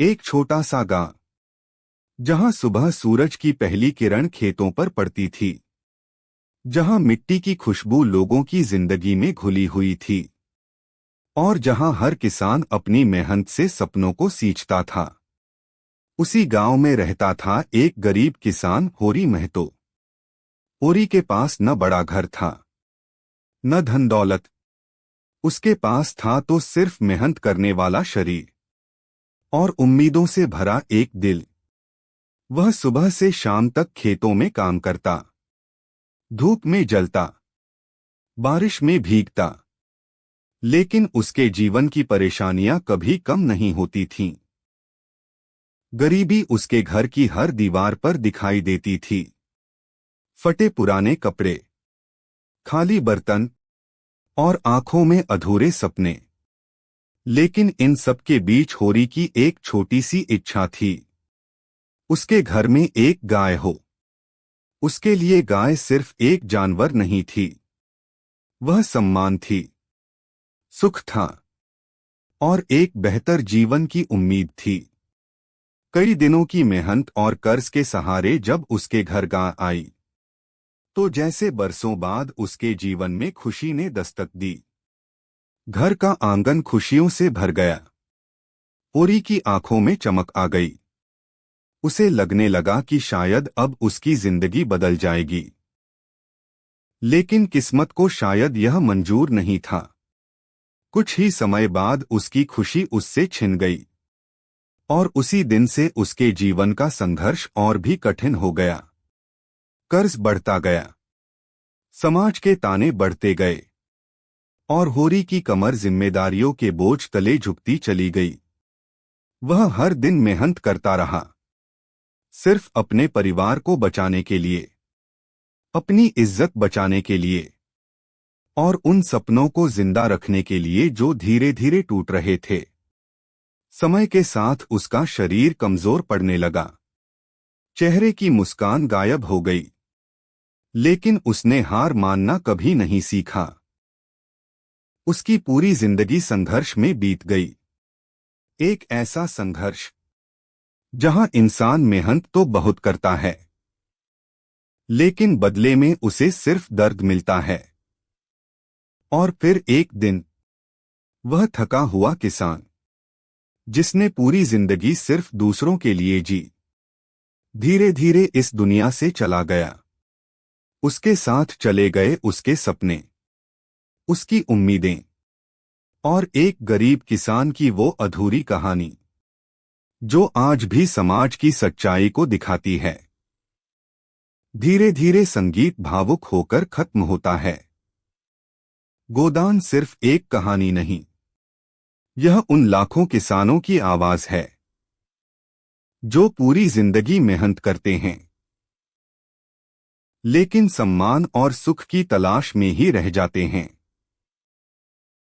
एक छोटा सा गांव जहां सुबह सूरज की पहली किरण खेतों पर पड़ती थी, जहां मिट्टी की खुशबू लोगों की जिंदगी में घुली हुई थी और जहां हर किसान अपनी मेहनत से सपनों को सींचता था। उसी गांव में रहता था एक गरीब किसान होरी महतो। होरी के पास न बड़ा घर था, न धन दौलत। उसके पास था तो सिर्फ मेहनत करने वाला शरीर और उम्मीदों से भरा एक दिल। वह सुबह से शाम तक खेतों में काम करता, धूप में जलता, बारिश में भीगता, लेकिन उसके जीवन की परेशानियां कभी कम नहीं होती थीं। गरीबी उसके घर की हर दीवार पर दिखाई देती थी। फटे पुराने कपड़े, खाली बर्तन और आंखों में अधूरे सपने। लेकिन इन सब के बीच होरी की एक छोटी सी इच्छा थी। उसके घर में एक गाय हो। उसके लिए गाय सिर्फ एक जानवर नहीं थी, वह सम्मान थी, सुख था और एक बेहतर जीवन की उम्मीद थी। कई दिनों की मेहनत और कर्ज के सहारे जब उसके घर गाय आई, तो जैसे बरसों बाद उसके जीवन में खुशी ने दस्तक दी। घर का आंगन खुशियों से भर गया। होरी की आंखों में चमक आ गई। उसे लगने लगा कि शायद अब उसकी जिंदगी बदल जाएगी। लेकिन किस्मत को शायद यह मंजूर नहीं था। कुछ ही समय बाद उसकी खुशी उससे छिन गई और उसी दिन से उसके जीवन का संघर्ष और भी कठिन हो गया। कर्ज बढ़ता गया, समाज के ताने बढ़ते गए और होरी की कमर जिम्मेदारियों के बोझ तले झुकती चली गई। वह हर दिन मेहनत करता रहा, सिर्फ अपने परिवार को बचाने के लिए, अपनी इज्जत बचाने के लिए और उन सपनों को जिंदा रखने के लिए जो धीरे धीरे टूट रहे थे। समय के साथ उसका शरीर कमजोर पड़ने लगा, चेहरे की मुस्कान गायब हो गई, लेकिन उसने हार मानना कभी नहीं सीखा। उसकी पूरी जिंदगी संघर्ष में बीत गई। एक ऐसा संघर्ष जहां इंसान मेहनत तो बहुत करता है, लेकिन बदले में उसे सिर्फ दर्द मिलता है। और फिर एक दिन वह थका हुआ किसान, जिसने पूरी जिंदगी सिर्फ दूसरों के लिए जी, धीरे धीरे इस दुनिया से चला गया। उसके साथ चले गए उसके सपने, उसकी उम्मीदें और एक गरीब किसान की वो अधूरी कहानी जो आज भी समाज की सच्चाई को दिखाती है। धीरे धीरे संगीत भावुक होकर खत्म होता है। गोदान सिर्फ एक कहानी नहीं, यह उन लाखों किसानों की आवाज है जो पूरी जिंदगी मेहनत करते हैं, लेकिन सम्मान और सुख की तलाश में ही रह जाते हैं।